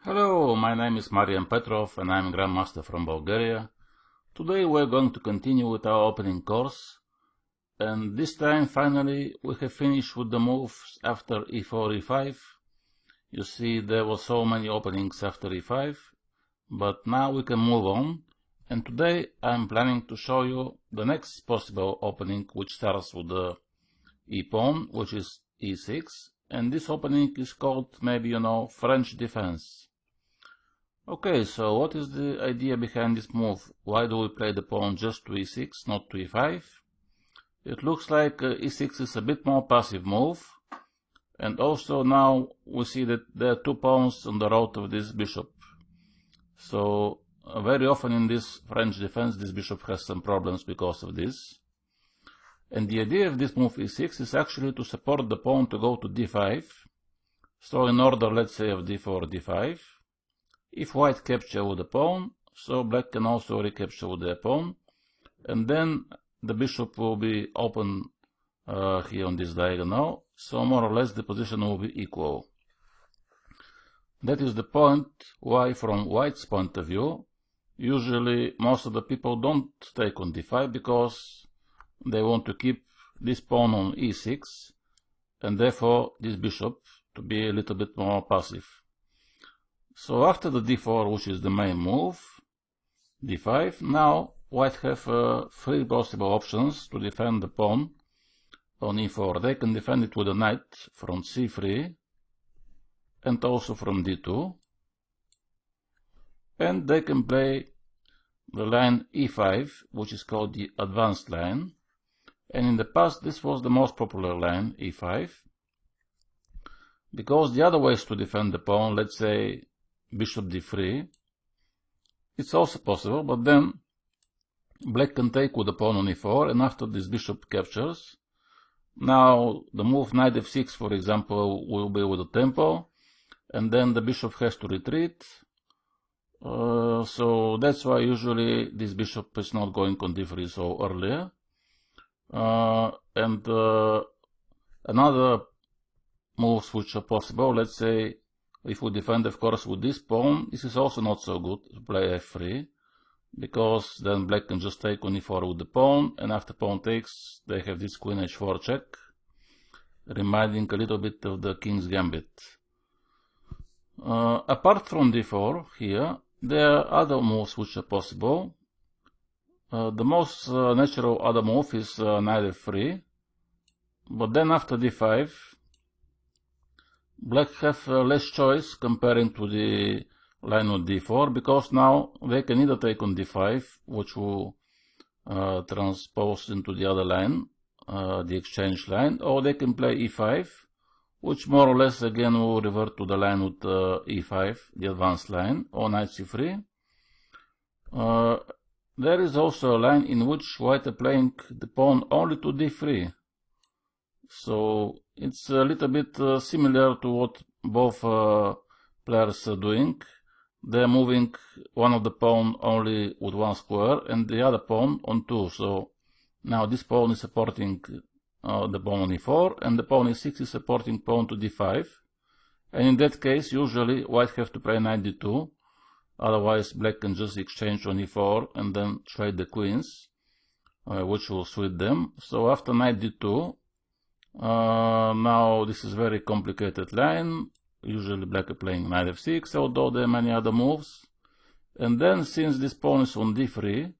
Hello, my name is Marian Petrov and I'm Grandmaster from Bulgaria. Today we're going to continue with our opening course, and this time finally we have finished with the moves after e4, e5. You see there were so many openings after e5, but now we can move on, and today I'm planning to show you the next possible opening, which starts with the e-pawn, which is e6, and this opening is called, maybe you know, French defense. Okay, so what is the idea behind this move? Why do we play the pawn just to e6, not to e5? It looks like e6 is a bit more passive move, and also now we see that there are two pawns on the road of this bishop. So very often in this French defense this bishop has some problems because of this. And the idea of this move e6 is actually to support the pawn to go to d5. So in order, let's say, of d4, d5. If white capture with the pawn, so black can also recapture with their pawn, and then the bishop will be open here on this diagonal, so more or less the position will be equal. That is the point why, from white's point of view, usually most of the people don't take on d5 because they want to keep this pawn on e6, and therefore this bishop to be a little bit more passive. So after the d4, which is the main move, d5, now white have three possible options to defend the pawn on e4. They can defend it with a knight from c3 and also from d2, and they can play the line e5, which is called the advanced line, and in the past this was the most popular line, e5, because the other ways to defend the pawn, let's say bishop d3, it's also possible, but then black can take with the pawn on e4, and after this bishop captures, now the move knight f6, for example, will be with the tempo, and then the bishop has to retreat. So that's why usually this bishop is not going on d3 so earlier. Another moves which are possible, let's say, if we defend, of course, with this pawn, this is also not so good to play f3, because then black can just take on e4 with the pawn, and after pawn takes, they have this queen h4 check, reminding a little bit of the king's gambit. Apart from d4 here, there are other moves which are possible. The most natural other move is knight f3, but then after d5, black have less choice comparing to the line on d4, because now they can either take on d5, which will transpose into the other line, the exchange line, or they can play e5, which more or less again will revert to the line with e5, the advanced line, or knight c3. There is also a line in which white are playing the pawn only to d3. So it's a little bit similar to what both players are doing. They're moving one of the pawn only with one square and the other pawn on two. So now this pawn is supporting the pawn on e4, and the pawn e6 is supporting pawn to d5. And in that case, usually white have to play knight d2. Otherwise, black can just exchange on e4 and then trade the queens, which will suit them. So after knight d2, now this is very complicated line. Usually black are playing knight f6, although there are many other moves. And then, since this pawn is on d3,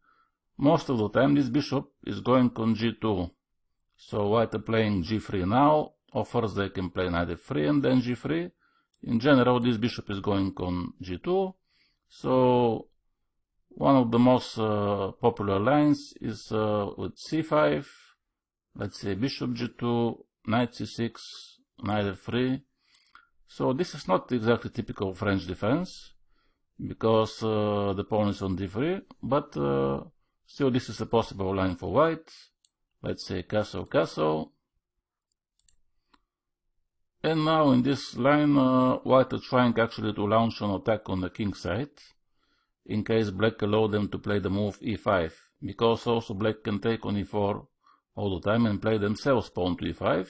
most of the time this bishop is going on g2. So white are playing g3 now, or first they can play knight f3 and then g3. In general, this bishop is going on g2. So one of the most popular lines is with c5, let's say bishop g2, knight c6, knight f3. So this is not exactly typical French defense, because the pawn is on d3, but still this is a possible line for white. Let's say castle, castle. And now in this line, white are trying actually to launch an attack on the king side, in case black allow them to play the move e5, because also black can take on e4 all the time and play themselves pawn to e5.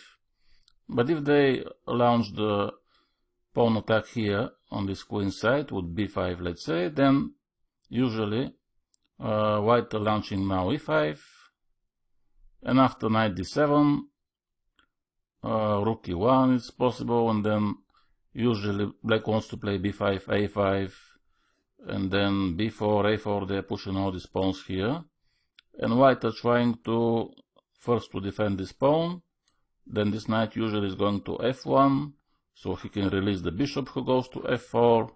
But if they launch the pawn attack here on this queen side with b5, let's say, then usually white are launching now e5, and after knight d7, rook e1 is possible, and then usually black wants to play b5, a5, and then b4, a4, they're pushing all these pawns here, and white are trying to first to defend this pawn, then this knight usually is going to f1, so he can release the bishop who goes to f4,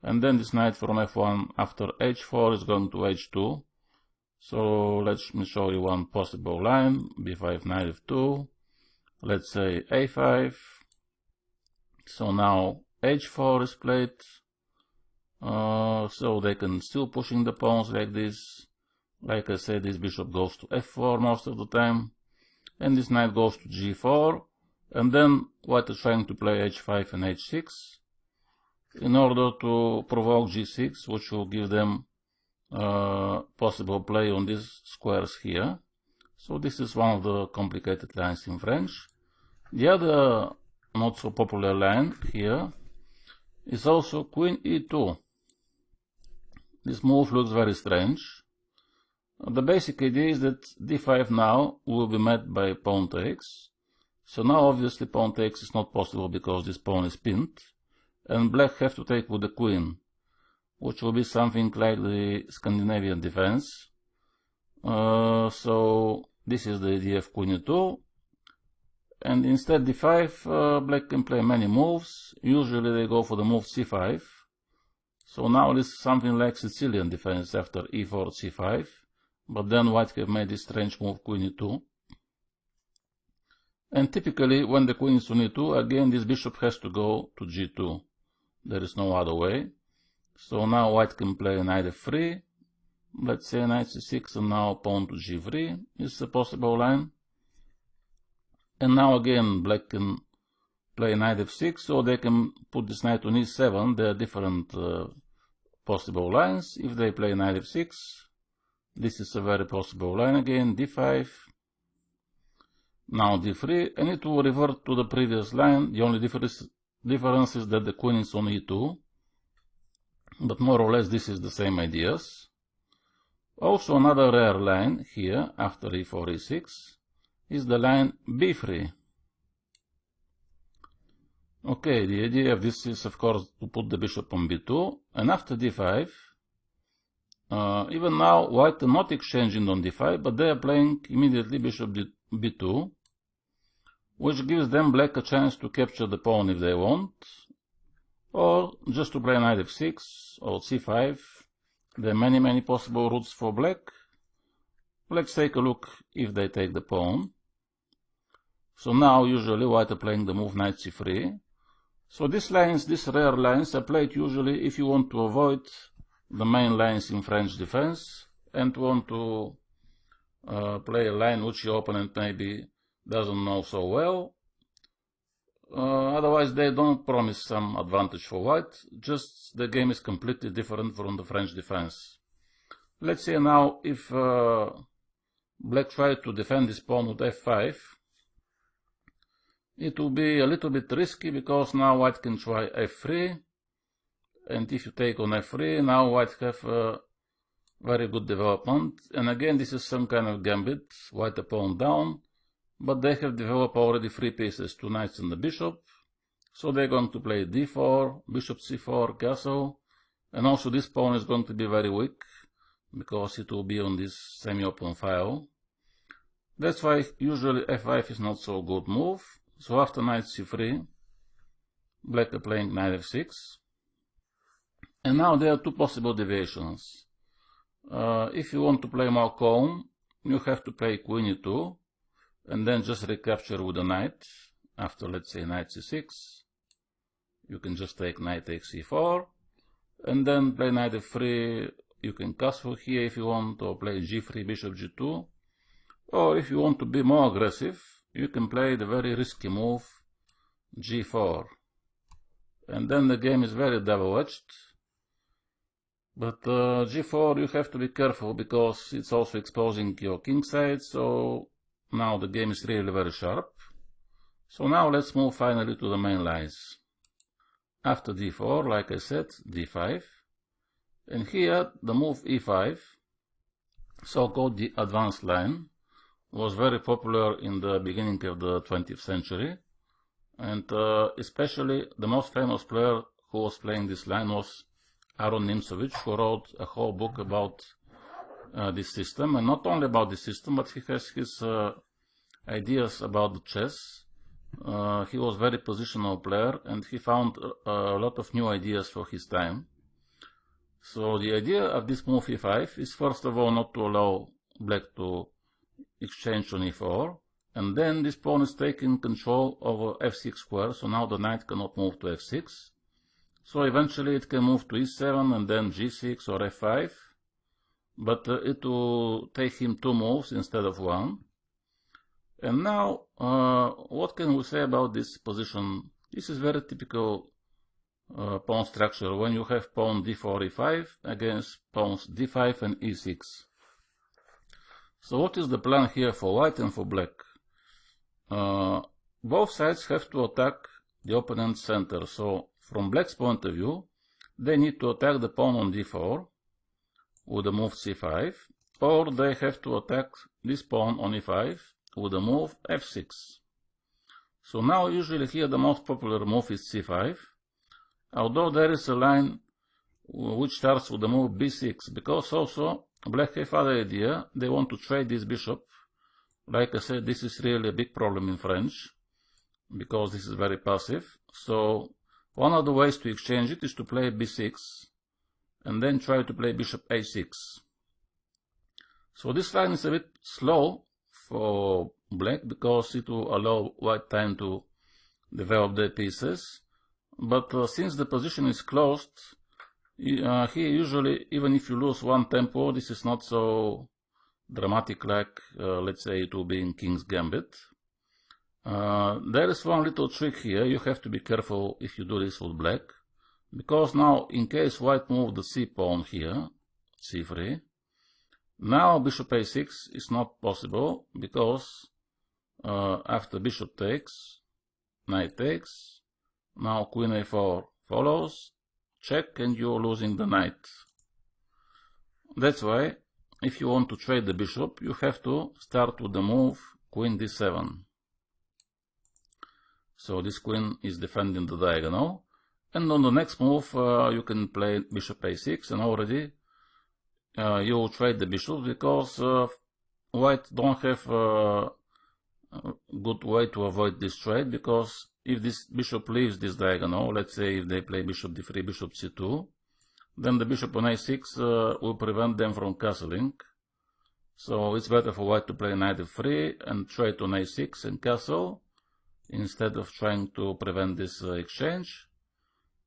and then this knight from f1 after h4 is going to h2. So let me show you one possible line, b5, knight f2, let's say a5, so now h4 is played, so they can still pushing the pawns like this. Like I said, this bishop goes to f4 most of the time, and this knight goes to g4, and then white is trying to play h5 and h6 in order to provoke g6, which will give them possible play on these squares here. So this is one of the complicated lines in French. The other not so popular line here is also queen e2. This move looks very strange. The basic idea is that d5 now will be met by pawn takes. So now obviously pawn takes is not possible because this pawn is pinned, and black have to take with the queen, which will be something like the Scandinavian defense. So this is the idea of queen e2, and instead d5, black can play many moves. Usually they go for the move c5. So now this is something like Sicilian defense after e4, c5. But then white have made this strange move queen e2. And typically when the queen is on e2, again this bishop has to go to g2. There is no other way. So now white can play knight f3, let's say knight c6, and now pawn to g3 is a possible line. And now again black can play knight f6, so they can put this knight on e7. There are different possible lines. If they play knight f6, this is a very possible line again, d5, now d3, and it will revert to the previous line. The only difference is that the queen is on e2, but more or less this is the same ideas. Also another rare line here after e4, e6 is the line b3. Okay, the idea of this is of course to put the bishop on b2, and after d5, even now white are not exchanging on d5, but they are playing immediately bishop b2, which gives them black a chance to capture the pawn if they want, or just to play knight f6 or c5. There are many possible routes for black. Let's take a look if they take the pawn. So now usually white are playing the move knight c3. So these rare lines are played usually if you want to avoid the main lines in French defense and want to play a line which your opponent maybe doesn't know so well. Otherwise they don't promise some advantage for white, just the game is completely different from the French defense. Let's say now if black tries to defend this pawn with f5, it will be a little bit risky because now white can try f3, and if you take on f3, now white have a very good development, and again this is some kind of gambit, white a pawn down, but they have developed already 3 pieces, 2 knights and the bishop, so they're going to play d4, bishop c4, castle, and also this pawn is going to be very weak, because it will be on this semi-open file. That's why usually f5 is not so good move. So after knight c3, black are playing knight f6, and now there are 2 possible deviations. If you want to play more calm, you have to play queen e2, and then just recapture with a knight. After, let's say, knight c6, you can just take knight takes e4, and then play knight f3. You can castle here if you want, or play g3, bishop g2, or if you want to be more aggressive, you can play the very risky move g4, and then the game is very double-edged. But g4 you have to be careful because it's also exposing your king side, so now the game is really very sharp. So now let's move finally to the main lines. after d4, like I said, d5. And here, the move e5, so-called the advanced line, was very popular in the beginning of the 20th century. And especially the most famous player who was playing this line was Aaron Nimzowitsch, who wrote a whole book about this system. And not only about this system, but he has his ideas about the chess. He was a very positional player, and he found a lot of new ideas for his time. So the idea of this move e5 is first of all not to allow black to exchange on e4, and then this pawn is taking control over f6 square, so now the knight cannot move to f6. So eventually it can move to e7 and then g6 or f5, but it will take him 2 moves instead of 1. And now, what can we say about this position? This is very typical pawn structure when you have pawn d4, e5 against pawns d5 and e6. So what is the plan here for white and for black? Both sides have to attack the opponent's center. So from black's point of view, they need to attack the pawn on d4 with the move c5, or they have to attack this pawn on e5 with the move f6. So now usually here the most popular move is c5, although there is a line which starts with the move b6, because also black have other idea. They want to trade this bishop. Like I said, this is really a big problem in French, because this is very passive. So one of the ways to exchange it is to play b6, and then try to play bishop a6. So this line is a bit slow for black, because it will allow white time to develop their pieces. But since the position is closed, here usually, even if you lose one tempo, this is not so dramatic like, let's say, it will be in King's Gambit. There is one little trick here. You have to be careful if you do this with black, because now, in case white moved the c pawn here, c3, now bishop a6 is not possible, because after bishop takes, knight takes, now queen a4 follows, check, and you're losing the knight. That's why, if you want to trade the bishop, you have to start with the move queen d7. So this queen is defending the diagonal, and on the next move you can play bishop a6, and already you will trade the bishop, because white don't have a good way to avoid this trade, because if this bishop leaves this diagonal, let's say if they play bishop d3, bishop c2, then the bishop on a6 will prevent them from castling. So it's better for white to play knight f3 and trade on a6 and castle, instead of trying to prevent this exchange.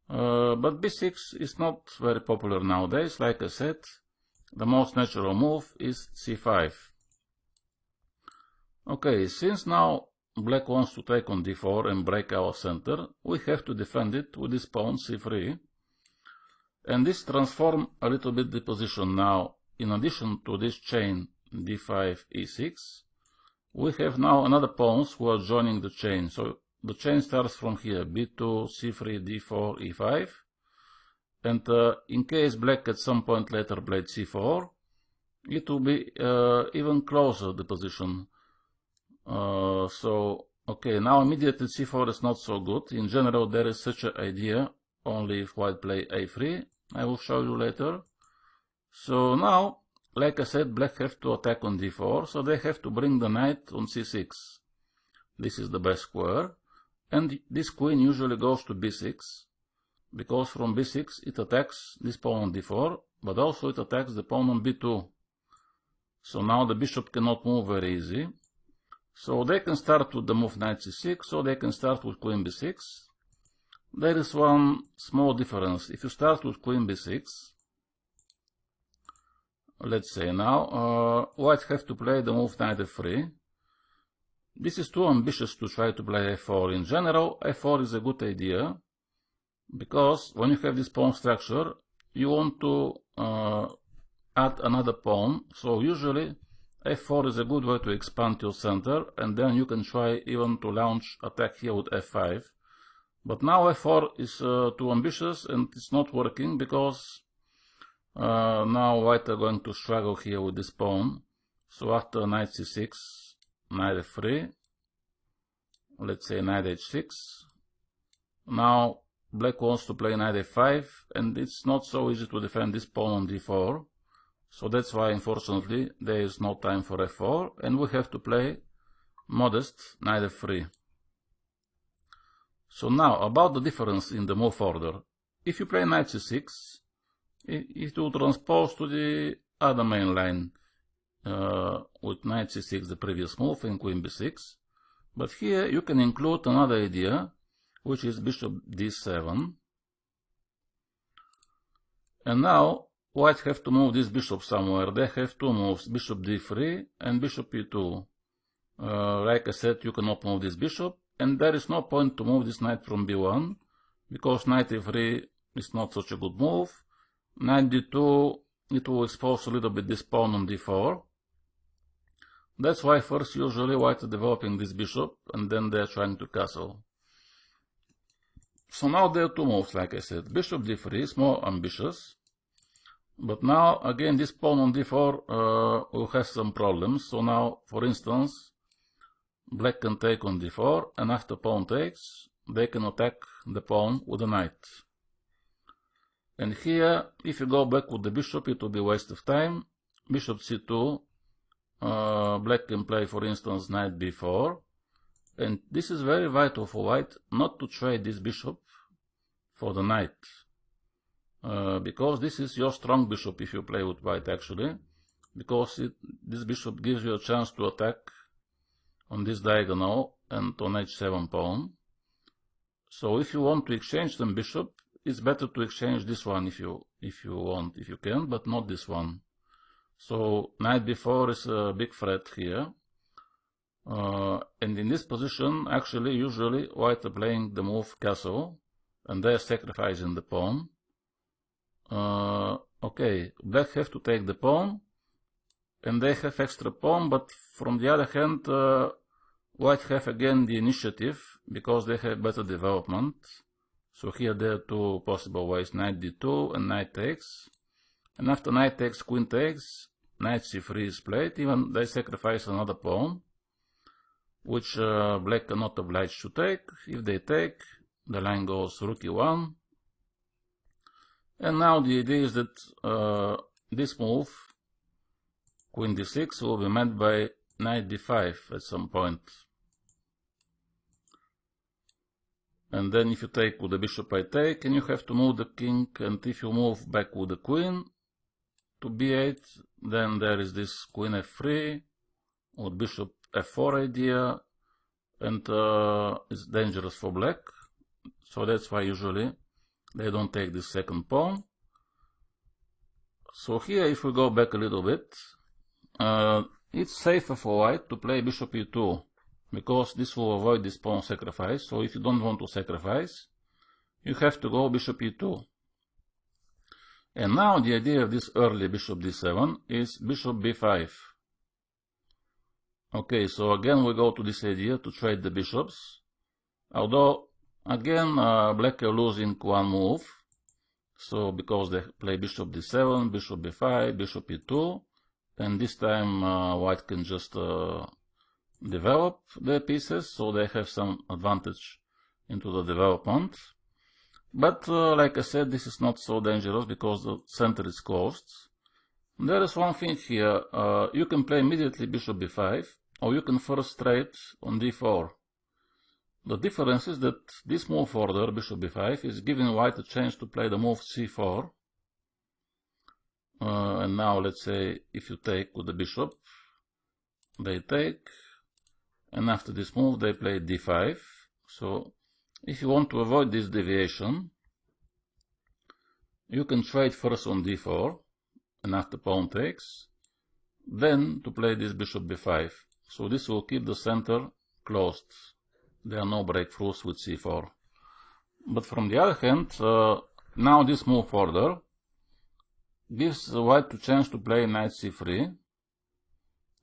But b6 is not very popular nowadays. Like I said, the most natural move is c5. Okay, since now black wants to take on d4 and break our center, we have to defend it with this pawn c3. And this transforms a little bit the position now. In addition to this chain d5, e6, we have now another pawns who are joining the chain. So the chain starts from here, b2, c3, d4, e5. And in case black at some point later played c4, it will be even closer, the position. So, okay, now immediately c4 is not so good. In general, there is such an idea, only if white play a3. I will show you later. So now, like I said, black have to attack on d4, so they have to bring the knight on c6. This is the best square. And this queen usually goes to b6, because from b6 it attacks this pawn on d4, but also it attacks the pawn on b2. So now the bishop cannot move very easy. So they can start with the move knight c6, or they can start with queen b6. There is one small difference. If you start with queen b6, let's say now, white have to play the move knight f3. This is too ambitious to try to play f4. In general, f4 is a good idea, because when you have this pawn structure, you want to add another pawn. So usually f4 is a good way to expand your center, and then you can try even to launch attack here with f5. But now f4 is too ambitious and it's not working because now white are going to struggle here with this pawn. So after knight c6, knight f3, let's say knight h6. Now black wants to play knight f5, and it's not so easy to defend this pawn on d4. So that's why, unfortunately, there is no time for f4, and we have to play modest knight f3. So now, about the difference in the move order. If you play knight c6, it will transpose to the other main line with knight c6, the previous move, and queen b6. But here you can include another idea, which is bishop d7. And now white have to move this bishop somewhere. They have two moves, bishop d3 and bishop e2. Like I said, you cannot move this bishop, and there is no point to move this knight from b1, because knight e3 is not such a good move. Knight d2, it will expose a little bit this pawn on d4. That's why first usually white are developing this bishop, and then they are trying to castle. So now there are two moves, like I said. Bishop d3 is more ambitious. But now, again, this pawn on d4 will have some problems. So now, for instance, black can take on d4, and after pawn takes, they can attack the pawn with a knight. And here, if you go back with the bishop, it will be a waste of time. Bishop c2, black can play, for instance, knight b4. And this is very vital for white not to trade this bishop for the knight. Because this is your strong bishop if you play with white, actually. Because this bishop gives you a chance to attack on this diagonal and on h7 pawn. So if you want to exchange the bishop, it's better to exchange this one if you want, if you can, but not this one. So knight b4 is a big threat here. And in this position, actually, usually white are playing the move castle, and they're sacrificing the pawn. Okay, black have to take the pawn, and they have extra pawn, but from the other hand, white have again the initiative, because they have better development. So here there are two possible ways, knight d2 and knight takes. And after knight takes, queen takes, knight c3 is played, even they sacrifice another pawn, which black are not obliged to take. If they take, the line goes rook e1. And now the idea is that this move, queen d6, will be met by knight d5 at some point. And then if you take with the bishop, I take, and you have to move the king, and if you move back with the queen to b8, then there is this queen f3, with bishop f4 idea, and it's dangerous for black. So that's why usually they don't take this second pawn. So here, if we go back a little bit, it's safer for white to play bishop e2, because this will avoid this pawn sacrifice. So if you don't want to sacrifice, you have to go bishop e2. And now the idea of this early bishop d7 is bishop b5. Okay, so again we go to this idea to trade the bishops. Although, again, black are losing one move. So because they play bishop d7, bishop b5, bishop e2, and this time white can just develop their pieces, so they have some advantage into the development. But like I said, this is not so dangerous because the center is closed. There is one thing here, you can play immediately bishop b5, or you can first trade on d4. The difference is that this move order, bishop b5, is giving white a chance to play the move c4. And now let's say if you take with the bishop, they take, and after this move they play d5. So if you want to avoid this deviation, you can trade first on d4, and after pawn takes, then to play this bishop b5. So this will keep the center closed. There are no breakthroughs with c4. But from the other hand, now this move order gives white a chance to play knight c3,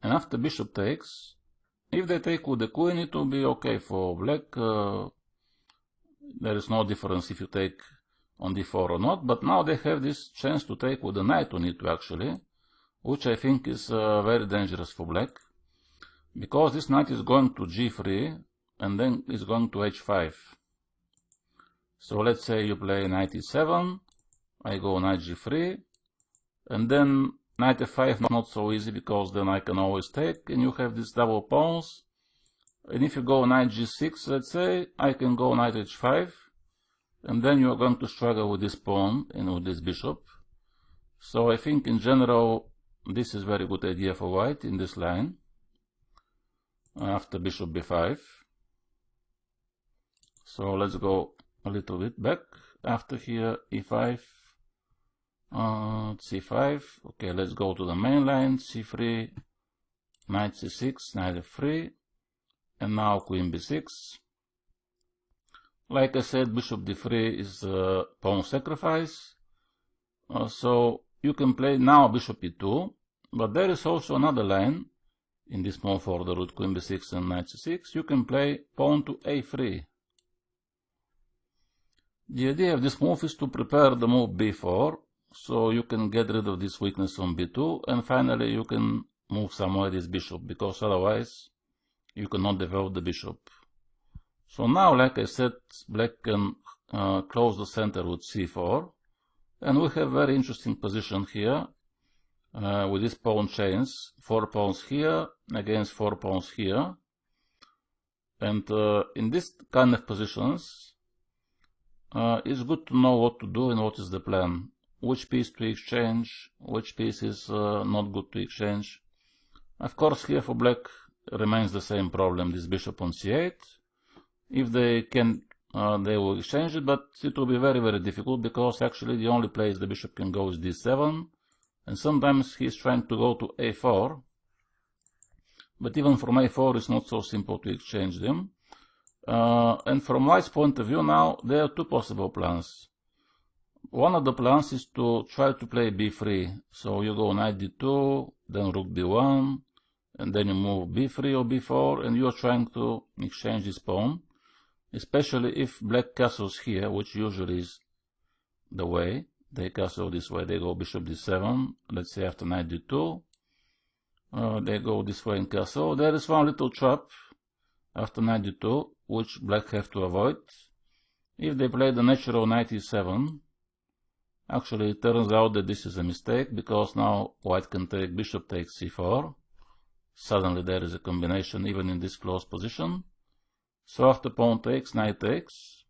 and after bishop takes, if they take with the queen, it will be okay for black. There is no difference if you take on d4 or not, but now they have this chance to take with the knight on e2 actually, which I think is very dangerous for black, because this knight is going to g3 and then is going to h5. So let's say you play knight e7, I go knight g3, and then knight f5 not so easy, because then I can always take, and you have these double pawns. And if you go knight g6, let's say, I can go knight h5, and then you are going to struggle with this pawn and with this bishop. So I think in general this is very good idea for white in this line, after bishop b5. So let's go a little bit back. After here e5, c5. Okay, let's go to the main line, c3, knight c6, knight f3, and now queen b6. Like I said, bishop d3 is a pawn sacrifice. So you can play now bishop e2, but there is also another line in this move order with queen b6 and knight c6. You can play pawn to a3. The idea of this move is to prepare the move b4, so you can get rid of this weakness on b2, and finally you can move somewhere this bishop, because otherwise you cannot develop the bishop. So now, like I said, black can close the center with c4, and we have very interesting position here with these pawn chains, 4 pawns here against 4 pawns here. And in this kind of positions, it's good to know what to do and what is the plan. Which piece to exchange, which piece is not good to exchange. Of course, here for black remains the same problem, this bishop on c8. If they can, they will exchange it, but it will be very, very difficult, because actually the only place the bishop can go is d7, and sometimes he's trying to go to a4, but even from a4 it's not so simple to exchange them. And from white's point of view now, there are two possible plans. One of the plans is to try to play b3, so you go knight d2, then rook b1, and then you move b3 or b4, and you are trying to exchange this pawn, especially if black castles here, which usually is the way. They castle this way, they go bishop d7, let's say after knight d2, they go this way and castle. There is one little trap after knight d2, which black have to avoid. If they play the natural knight e7, actually it turns out that this is a mistake, because now white can take bishop takes c4. Suddenly there is a combination even in this close position. So after pawn takes, knight takes.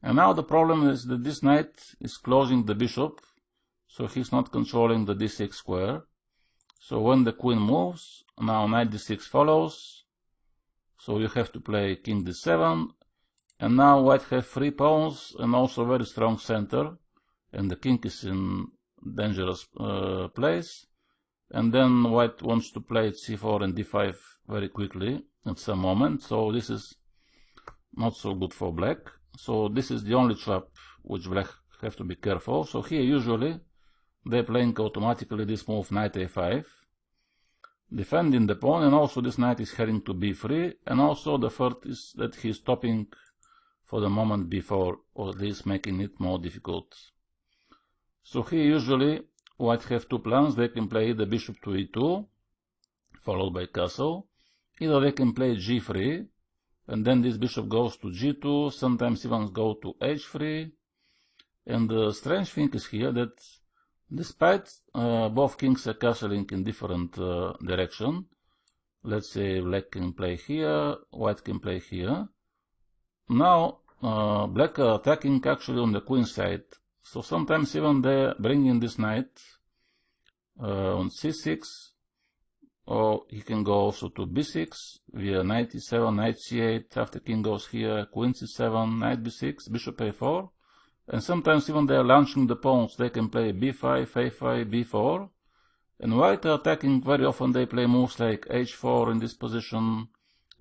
And now the problem is that this knight is closing the bishop, so he's not controlling the d6 square. So when the queen moves, now knight d6 follows. So you have to play king d7. And now white have 3 pawns and also very strong center. And the king is in dangerous place. And then white wants to play c4 and d5 very quickly at some moment. So this is not so good for black. So this is the only trap which black have to be careful. So here usually they're playing automatically this move knight a5, defending the pawn, and also this knight is heading to b3, and also the third is that he's stopping for the moment b4, or at least making it more difficult. So here usually white have two plans. They can play the bishop to e2, followed by castle. Either they can play g3, and then this bishop goes to g2, sometimes even go to h3. And the strange thing is here that despite both kings are castling in different direction, let's say black can play here, white can play here. Now black are attacking actually on the queen side. So sometimes even they bring in this knight on c6, or he can go also to b6 via knight e7, knight c8, after king goes here, queen c7, knight b6, bishop a4, and sometimes even they are launching the pawns. They can play b5, a5, b4, and white are attacking. Very often they play moves like h4 in this position,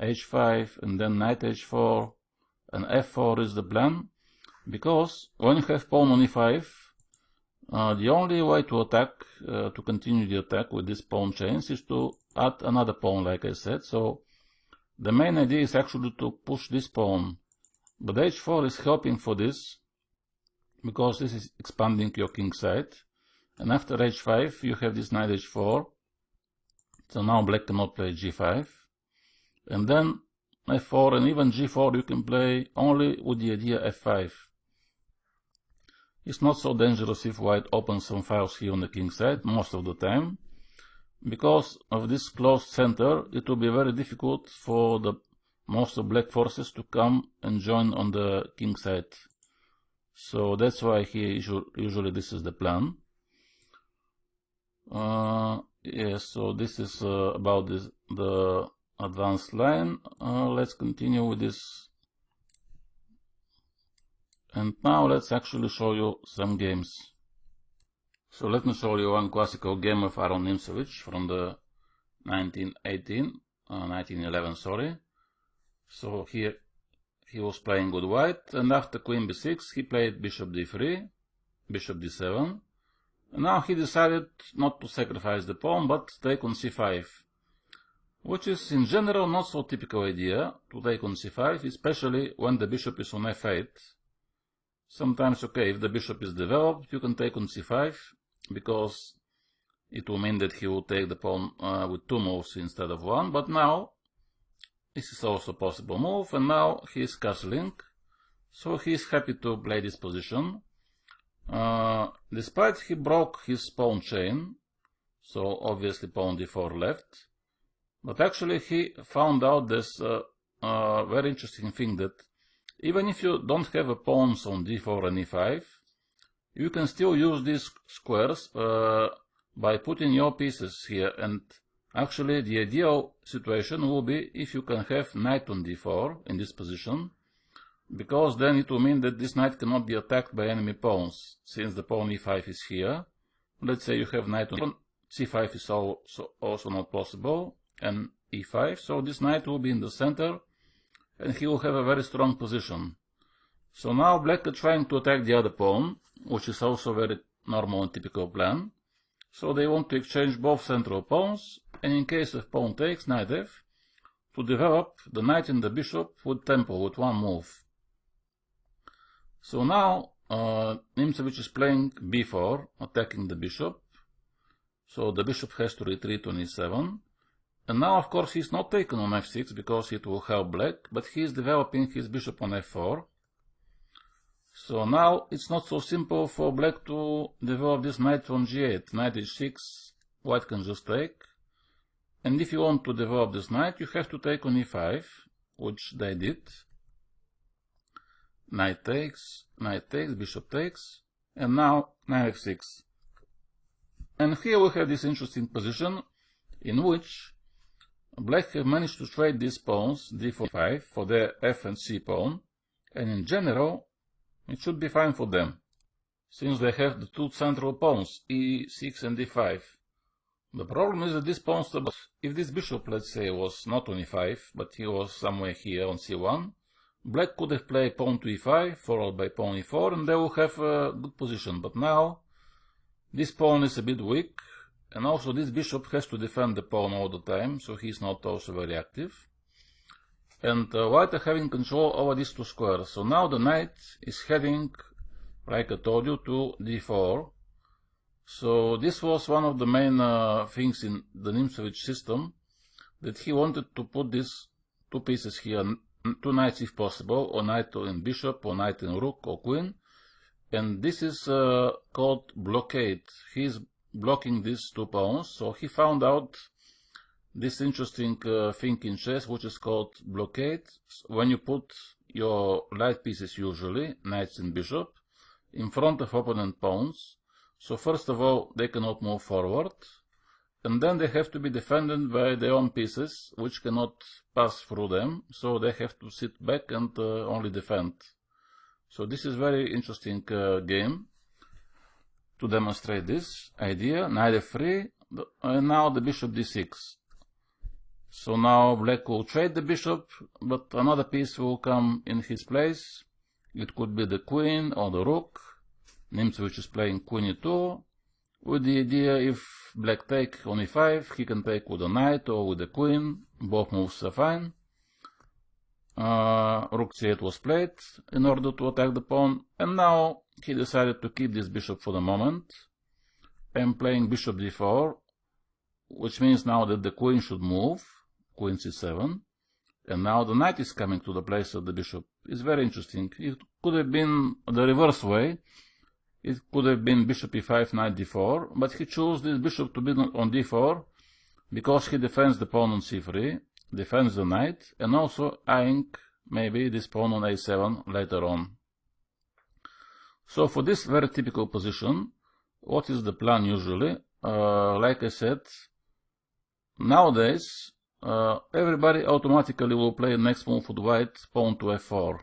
h5, and then knight h4, and f4 is the plan, because when you have pawn on e5, the only way to attack, to continue the attack with these pawn chains, is to add another pawn, like I said. So the main idea is actually to push this pawn But h4 is helping for this, because this is expanding your king side. And after h5, you have this knight h4. So now black cannot play g5. And then f4 and even g4 you can play only with the idea f5. It's not so dangerous if white opens some files here on the king side most of the time. Because of this closed center, it will be very difficult for the most of black forces to come and join on the king side. So that's why here usually this is the plan. Yes, so this is about the advanced line. Let's continue with this. And now let's actually show you some games. So let me show you one classical game of Aron Nimzowitsch from the 1911, sorry. So here he was playing with white, and after queen b6 he played bishop d3, bishop d7. And now he decided not to sacrifice the pawn, but take on c5, which is in general not so typical idea to take on c5, especially when the bishop is on f8. Sometimes, okay, if the bishop is developed, you can take on c5, because it will mean that he will take the pawn with two moves instead of one. But now this is also a possible move, and now he is castling, so he is happy to play this position. Despite he broke his pawn chain, so obviously pawn d4 left, but actually he found out this very interesting thing, that even if you don't have a pawns on d4 and e5, you can still use these squares by putting your pieces here. And actually the ideal situation will be if you can have knight on d4 in this position, because then it will mean that this knight cannot be attacked by enemy pawns, since the pawn e5 is here. Let's say you have knight on c5 is also not possible, and e5, so this knight will be in the center, and he will have a very strong position. So now black are trying to attack the other pawn, which is also very normal and typical plan. So they want to exchange both central pawns, and in case of pawn takes, knight f, to develop the knight and the bishop with tempo, with one move. So now Nimzowitsch is playing b4, attacking the bishop. So the bishop has to retreat on e7. And now, of course, he's not taken on f6 because it will help black, but he is developing his bishop on f4. So now it's not so simple for black to develop this knight on g8. Knight h6, white can just take. And if you want to develop this knight, you have to take on e5, which they did. Knight takes, bishop takes, and now knight f6. And here we have this interesting position in which black have managed to trade these pawns, d4, 5, for their f and c pawn, and in general it should be fine for them, since they have the two central pawns, e6 and d5. The problem is that these pawns, if this bishop, let's say, was not on e5, but he was somewhere here on c1, black could have played pawn to e5, followed by pawn e4, and they will have a good position. But now this pawn is a bit weak, and also this bishop has to defend the pawn all the time, so he's not also very active. And white are having control over these two squares. So now the knight is heading, like I told you, to d4. So this was one of the main things in the Nimzowitsch system, that he wanted to put these two pieces here, two knights if possible, or knight and bishop, or knight and rook, or queen. And this is called blockade. He is blocking these two pawns, so he found out this interesting thing in chess, which is called blockade. When you put your light pieces, usually knights and bishop, in front of opponent pawns, so first of all they cannot move forward, and then they have to be defended by their own pieces, which cannot pass through them, so they have to sit back and only defend. So this is very interesting game to demonstrate this idea. Knight f3, and now the bishop d6. So now black will trade the bishop, but another piece will come in his place. It could be the queen or the rook. Nimzowitsch is playing queen e2, with the idea if black take on e5, he can take with a knight or with a queen. Both moves are fine. rook c8 was played in order to attack the pawn, and now he decided to keep this bishop for the moment and playing bishop d4, which means now that the queen should move, queen c7, and now the knight is coming to the place of the bishop. It's very interesting. It could have been the reverse way. It could have been bishop e5, knight d4, but he chose this bishop to be on d4 because he defends the pawn on c3, defends the knight, and also eyeing maybe this pawn on a7 later on. So for this very typical position, what is the plan usually? Like I said, nowadays everybody automatically will play next move with white, pawn to f4,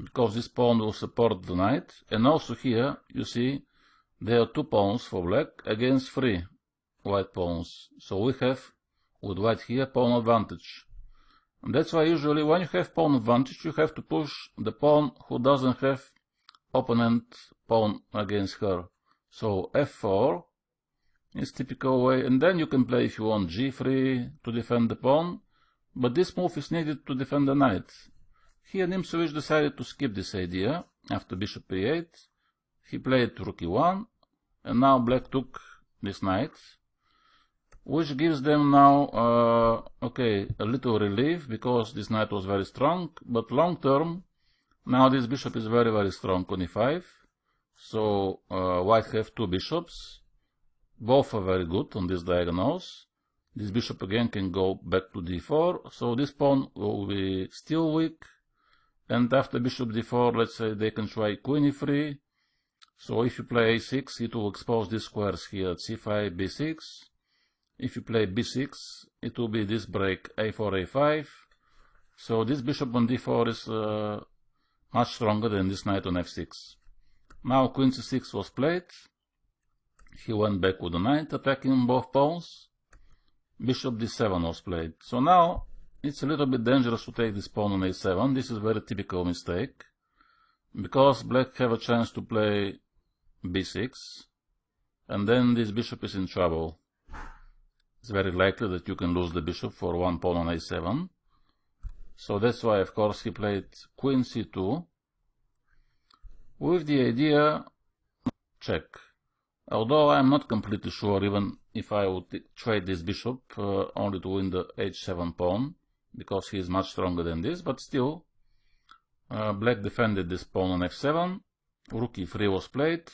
because this pawn will support the knight, and also here you see there are two pawns for black against three white pawns, so we have with white here pawn advantage. And that's why usually when you have pawn advantage you have to push the pawn who doesn't have opponent pawn against her. So f4 is typical way, and then you can play if you want g3 to defend the pawn, but this move is needed to defend the knight. Here Nimzowitsch decided to skip this idea. After bishop e8 he played rook e1, and now black took this knight, which gives them now a little relief, because this knight was very strong, but long term now this bishop is very strong on e5, so white have two bishops, both are very good on these diagonals. This bishop again can go back to d4, so this pawn will be still weak, and after bishop d4 let's say they can try queen e3, so if you play a6 it will expose these squares here at c5, b6. If you play b6, it will be this break a4, a5. So this bishop on d4 is much stronger than this knight on f6. Now queen c6 was played. He went back with the knight, attacking both pawns. Bishop d7 was played. So now it's a little bit dangerous to take this pawn on a7. This is a very typical mistake, because black have a chance to play b6, and then this bishop is in trouble. It's very likely that you can lose the bishop for one pawn on a7. So that's why, of course, he played queen c2 with the idea check. Although I'm not completely sure even if I would trade this bishop only to win the h7 pawn, because he is much stronger than this, but still black defended this pawn on f7, rook e3 was played.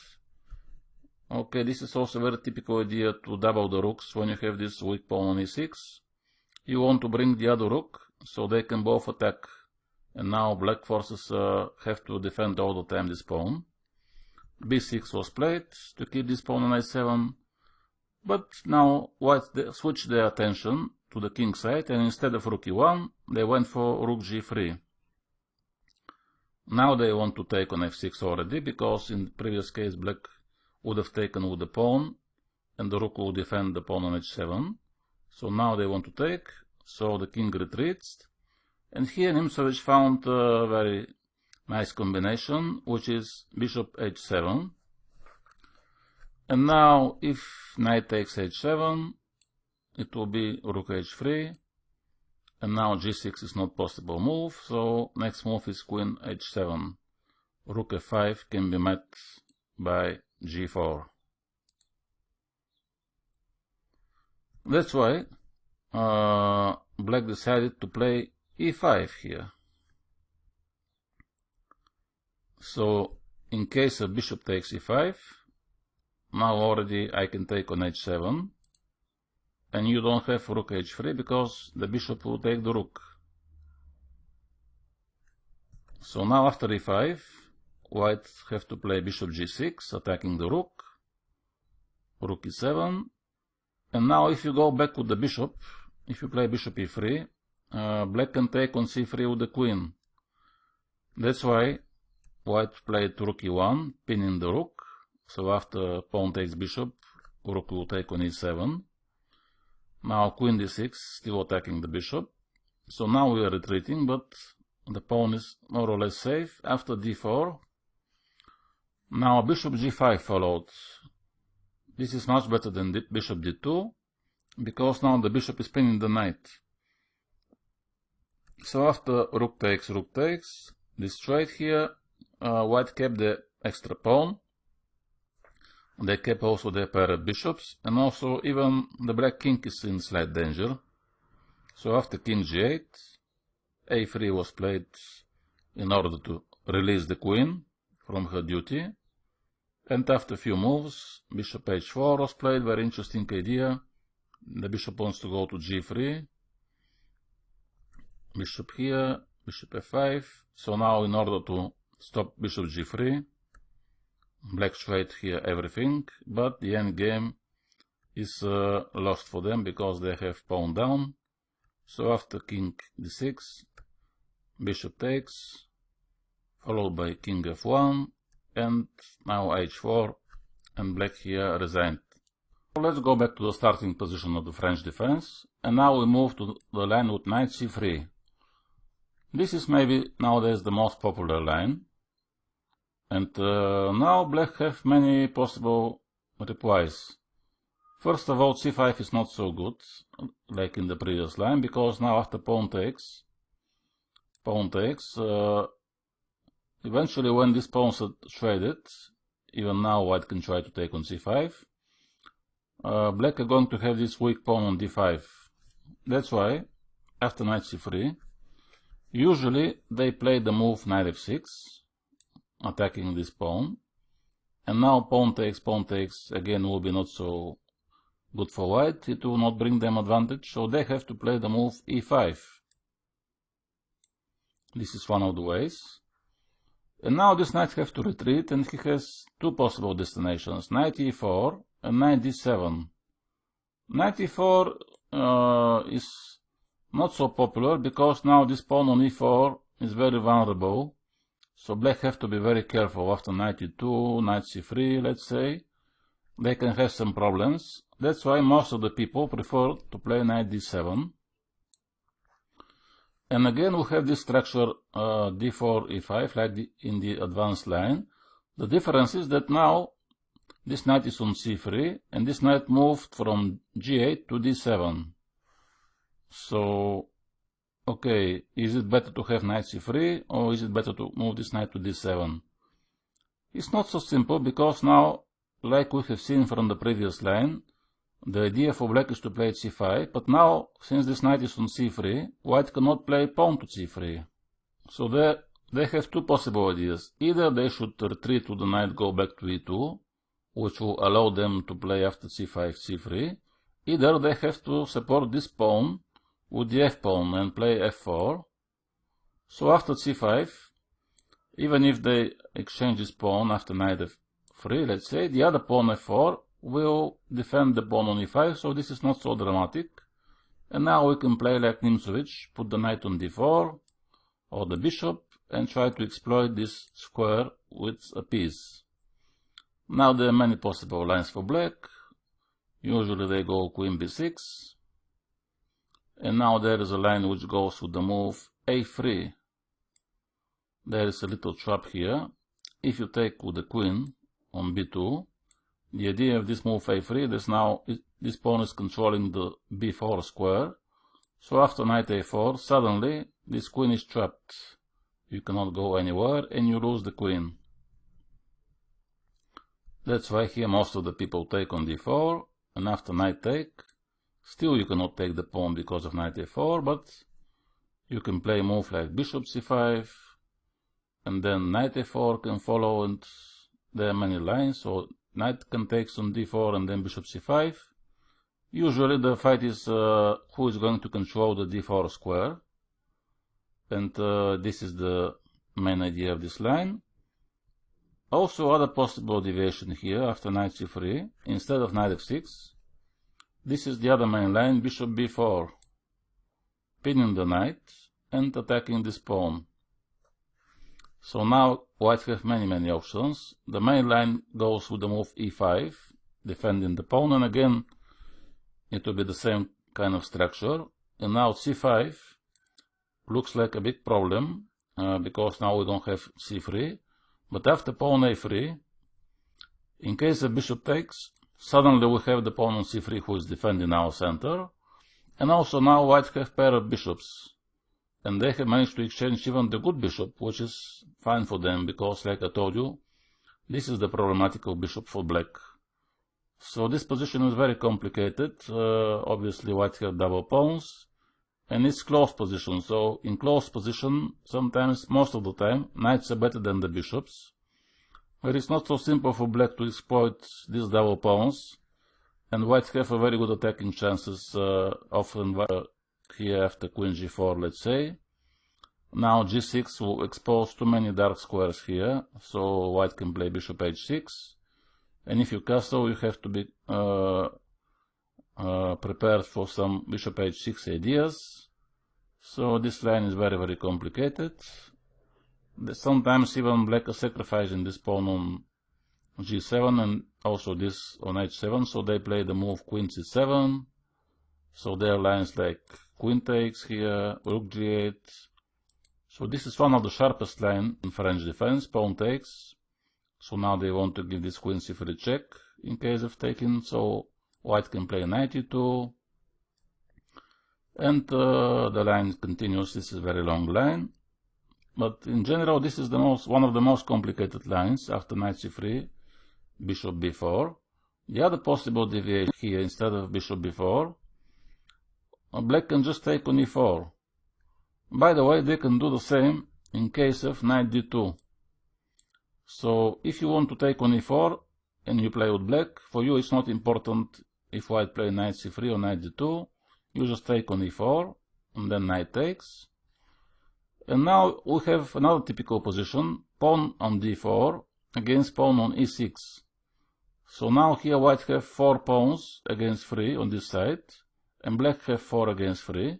Okay, this is also a very typical idea to double the rooks when you have this weak pawn on e6. You want to bring the other rook so they can both attack, and now black forces have to defend all the time this pawn. b6 was played to keep this pawn on a7, but now white switched their attention to the king side, and instead of rook e1 they went for rook g3. Now they want to take on f6 already, because in the previous case black would have taken with the pawn, and the rook will defend the pawn on h7. So now they want to take, so the king retreats, and here Nimzowitsch found a very nice combination, which is bishop h7. And now if knight takes h7, it will be rook h3, and now g6 is not possible move, so next move is queen h7. Rook f5 can be met by g4. That's why black decided to play e5 here. So in case a bishop takes e5, now already I can take on h7, and you don't have rook h3 because the bishop will take the rook. So now after e5, white have to play bishop g6, attacking the rook, rook e7, and now if you go back with the bishop, if you play bishop e3, black can take on c3 with the queen. That's why white played rook e1, pinning the rook, so after pawn takes bishop, rook will take on e7. Now queen d6, still attacking the bishop, so now we are retreating, but the pawn is more or less safe. After d4, now bishop g5 followed. This is much better than bishop d2, because now the bishop is pinning the knight. So after rook takes, this trade here, white kept the extra pawn. They kept also their pair of bishops, and also even the black king is in slight danger. So after king g8, a3 was played in order to release the queen from her duty. And after a few moves, bishop h4 was played, very interesting idea. The bishop wants to go to g3. Bishop here, bishop f5. So now in order to stop bishop g3, black trade here everything, but the end game is lost for them because they have pawn down. So after king d6, bishop takes, followed by king f1, and now h4, and black here resigned. So let's go back to the starting position of the French defense, and now we move to the line with knight c3. This is maybe nowadays the most popular line, and now black have many possible replies. First of all, c5 is not so good, like in the previous line, because now after pawn takes, eventually when these pawns are traded, even now white can try to take on c5, black are going to have this weak pawn on d5. That's why, after knight c3, usually they play the move knight f6, attacking this pawn, and now pawn takes, again will be not so good for white, it will not bring them advantage, so they have to play the move e5. This is one of the ways. And now this knight has to retreat, and he has two possible destinations, knight e4 and knight d7. Knight e4 is not so popular, because now this pawn on e4 is very vulnerable, so black have to be very careful after knight e2, knight c3, let's say. They can have some problems. That's why most of the people prefer to play knight d7. And again we have this structure d4, e5, like in the advanced line. The difference is that now this knight is on c3, and this knight moved from g8 to d7. So, okay, is it better to have knight c3, or is it better to move this knight to d7? It's not so simple, because now, like we have seen from the previous line, the idea for black is to play c5, but now, since this knight is on c3, white cannot play pawn to c3. So they have two possible ideas. Either they should retreat to the knight, go back to e2, which will allow them to play after c5, c3. Either they have to support this pawn with the f-pawn and play f4. So after c5, even if they exchange this pawn after knight f3, let's say, the other pawn f4 will defend the pawn on e5, so this is not so dramatic. And now we can play like Nimzowitsch, put the knight on d4, or the bishop, and try to exploit this square with a piece. Now there are many possible lines for black. Usually they go queen b6. And now there is a line which goes with the move a3. There is a little trap here. If you take with the queen on b2, the idea of this move a3 is now this pawn is controlling the b4 square. So after knight a4, suddenly this queen is trapped. You cannot go anywhere, and you lose the queen. That's why here most of the people take on d4, and after knight take, still you cannot take the pawn because of knight a4, but you can play a move like bishop c5, and then knight a4 can follow, and there are many lines, so knight can take on d4 and then bishop c5. Usually the fight is who is going to control the d4 square, and this is the main idea of this line. Also, other possible deviation here after knight c3, instead of knight f6, this is the other main line, bishop b4, pinning the knight and attacking this pawn. So now white have many options. The main line goes with the move e5, defending the pawn, and again it will be the same kind of structure. And now c5 looks like a big problem, because now we don't have c3. But after pawn a3, in case the bishop takes, suddenly we have the pawn on c3 who is defending our center. And also now white have pair of bishops. And they have managed to exchange even the good bishop, which is fine for them, because, like I told you, this is the problematical bishop for black. So this position is very complicated. Obviously, white have double pawns, and it's close position. So in close position, sometimes, most of the time, knights are better than the bishops. But it's not so simple for black to exploit these double pawns, and white have a very good attacking chances, often here after queen g4, let's say. Now g6 will expose too many dark squares here, so white can play bishop h6. And if you castle, you have to be prepared for some bishop h6 ideas. So this line is very, very complicated. Sometimes even black is sacrificing this pawn on g7 and also this on h7, so they play the move queen c7. So there are lines like queen takes here, rook g8. So this is one of the sharpest lines in French defense, pawn takes. So now they want to give this queen c3 check in case of taking, so white can play knight e2. And the line continues. This is a very long line. But in general, this is one of the most complicated lines after knight c3, bishop b4. The other possible deviation here, instead of bishop b4, black can just take on e4. By the way, they can do the same in case of knight d2. So if you want to take on e4 and you play with black, for you it's not important if white play knight c3 or knight d2. You just take on e4 and then knight takes. And now we have another typical position, pawn on d4 against pawn on e6. So now here white have 4 pawns against 3 on this side, and black have 4 against 3.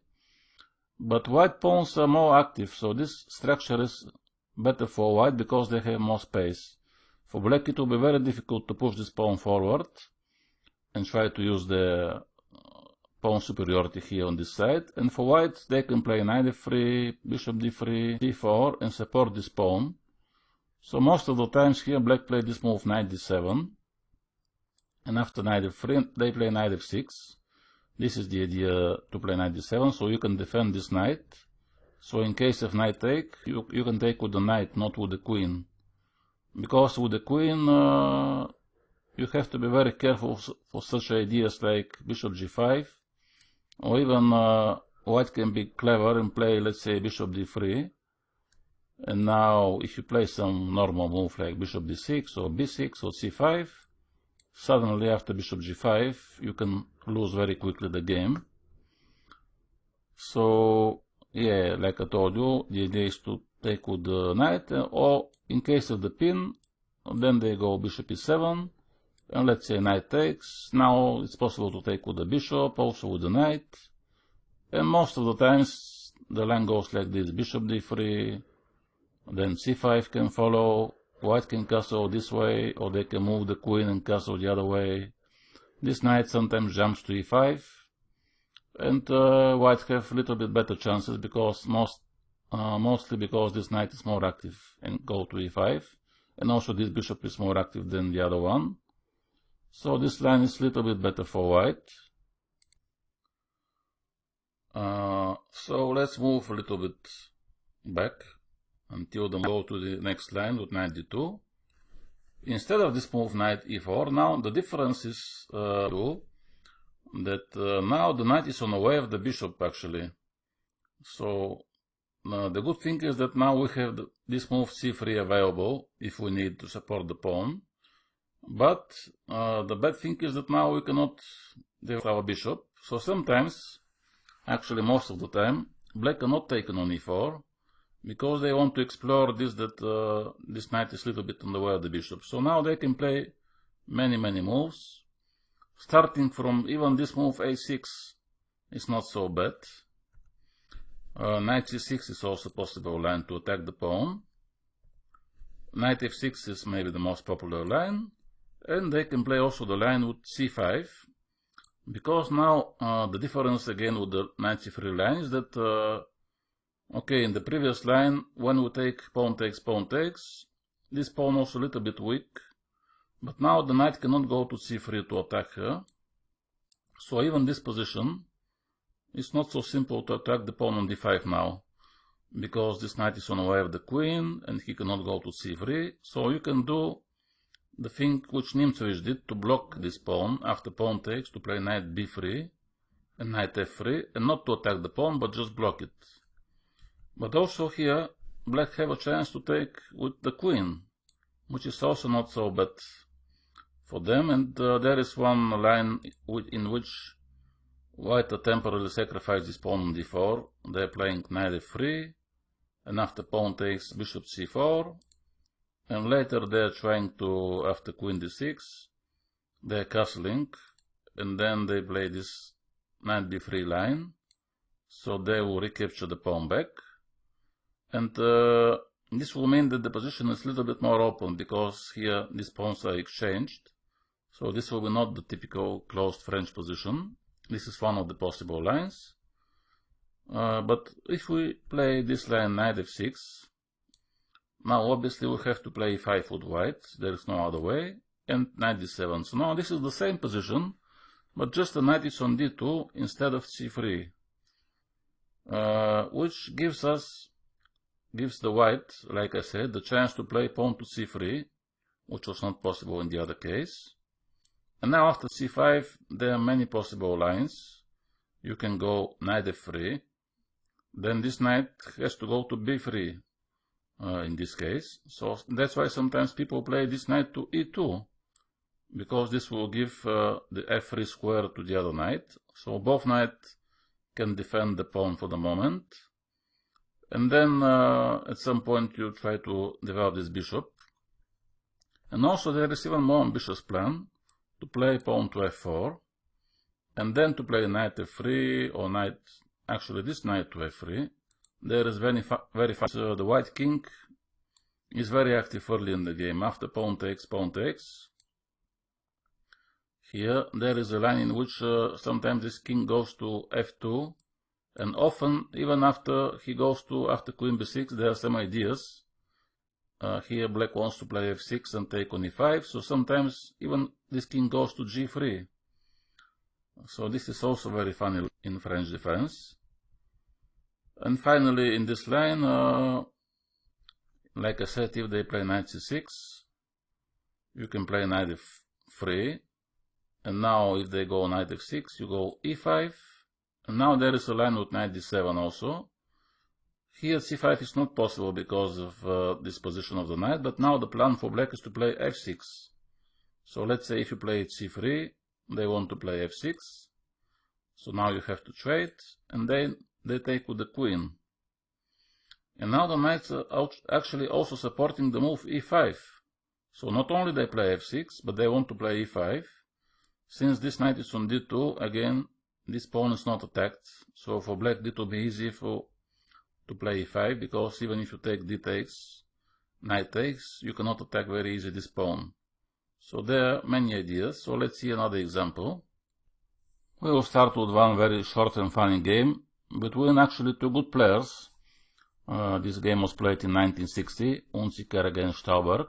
But white pawns are more active, so this structure is better for white because they have more space. For black it will be very difficult to push this pawn forward and try to use the pawn superiority here on this side. And for white, they can play knight f3, bishop d3, d4 and support this pawn. So most of the times here black play this move knight d7. And after knight f3, they play knight f6. This is the idea, to play knight d7, so you can defend this knight. So in case of knight take, you can take with the knight, not with the queen. Because with the queen, you have to be very careful for such ideas like bishop g5. Or even white can be clever and play, let's say, bishop d3. And now if you play some normal move like bishop d6 or b6 or c5, suddenly after bishop g5 you can lose very quickly the game. So yeah, like I told you, the idea is to take with the knight, or in case of the pin, then they go bishop e7, and let's say knight takes. Now it's possible to take with the bishop, also with the knight, and most of the times the line goes like this: bishop d3, then c5 can follow, white can castle this way, or they can move the queen and castle the other way. This knight sometimes jumps to e5, and white have a little bit better chances because mostly because this knight is more active and go to e5, and also this bishop is more active than the other one. So this line is a little bit better for white. So let's move a little bit back until they go to the next line with knight d2. Instead of this move knight e4, now the difference is that now the knight is on the way of the bishop actually. So the good thing is that now we have this move c3 available if we need to support the pawn. But the bad thing is that now we cannot develop our bishop. So sometimes, actually most of the time, black cannot take on e4 because they want to explore this, that this knight is a little bit on the way of the bishop. So now they can play many moves. Starting from even this move a6 is not so bad. Knight c6 is also a possible line to attack the pawn. Knight f6 is maybe the most popular line. And they can play also the line with c5. Because now the difference again with the knight c3 line is that okay, in the previous line, when we take pawn takes, this pawn also a little bit weak. But now the knight cannot go to c3 to attack her. So even this position, it's not so simple to attack the pawn on d5 now. because this knight is on the way of the queen and he cannot go to c3. So you can do the thing which Nimzowitsch did to block this pawn after pawn takes, to play knight b3 and knight f3, and not to attack the pawn but just block it. But also here black have a chance to take with the queen, which is also not so bad for them, and there is one line in which white temporarily sacrifice this pawn on d4. They're playing knight f3, and after pawn takes bishop c4, and later they're trying to, after queen d6, they're castling, and then they play this knight b3 line, so they will recapture the pawn back, and this will mean that the position is a little bit more open, because here these pawns are exchanged, so this will be not the typical closed French position. This is one of the possible lines, but if we play this line knight f6, now obviously we have to play e5 with white, there is no other way, and knight d7. So now this is the same position, but just the knight is on d2 instead of c3, which gives the white, like I said, the chance to play pawn to c3, which was not possible in the other case. And now after c5 there are many possible lines. You can go knight f3, then this knight has to go to b3 in this case. So that's why sometimes people play this knight to e2, because this will give the f3 square to the other knight. So both knights can defend the pawn for the moment. And then at some point you try to develop this bishop. And also there is even more ambitious plan to play pawn to f4, and then to play knight f3 or knight, actually this knight to f3. There is very fast. The white king is very active early in the game. After pawn takes, here there is a line in which sometimes this king goes to f2, and often even after he goes to, after queen b6, there are some ideas. Here black wants to play f6 and take on e5, so sometimes even this king goes to g3. So this is also very funny in French defense. And finally in this line, like I said, if they play knight c6, you can play knight f3, and now if they go knight f6, you go e5, and now there is a line with knight d7 also. Here c5 is not possible because of this position of the knight, but now the plan for black is to play f6. So let's say if you play c3, they want to play f6, so now you have to trade, and then they take with the queen. And now the knights are actually also supporting the move e5. So not only they play f6, but they want to play e5. Since this knight is on d2, again, this pawn is not attacked. So for black, it will be easy to play e5, because even if you take d takes, knight takes, you cannot attack very easily this pawn. So there are many ideas. So let's see another example. We will start with one very short and funny game between actually two good players. This game was played in 1960, Unziker against Stauberg.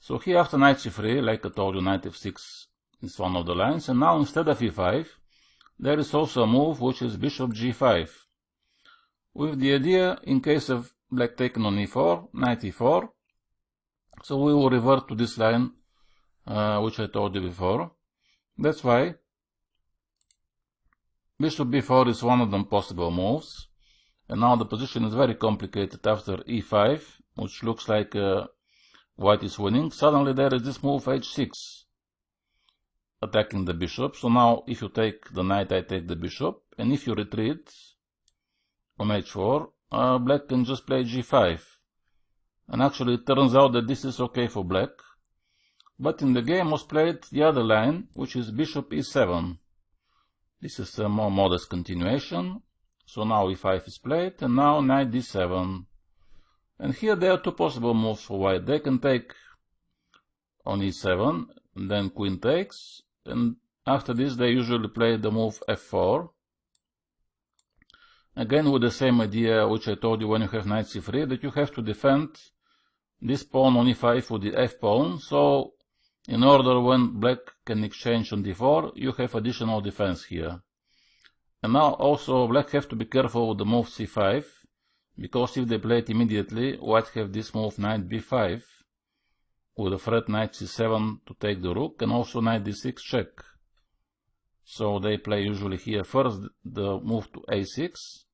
So here after knight c3, like I told you, knight f6 is one of the lines, and now instead of e5, there is also a move which is bishop g5, with the idea, in case of black taken on e4, knight e4, so we will revert to this line which I told you before. That's why bishop b4 is one of the possible moves, and now the position is very complicated after e5, which looks like white is winning. Suddenly there is this move h6, attacking the bishop. So now if you take the knight, I take the bishop, and if you retreat on h4, black can just play g5. And actually it turns out that this is okay for black, but in the game was played the other line, which is bishop e7. This is a more modest continuation. So now e5 is played, and now knight d7. And here there are two possible moves for white. They can take on e7, and then queen takes, and after this they usually play the move f4. Again with the same idea which I told you when you have knight c3, that you have to defend this pawn on e5 with the f pawn, so in order when black can exchange on d4, you have additional defense here. And now also black have to be careful with the move c5, because if they play it immediately, white have this move knight b5, with a threat knight c7 to take the rook, and also knight d6 check. So they play usually here first the move to a6,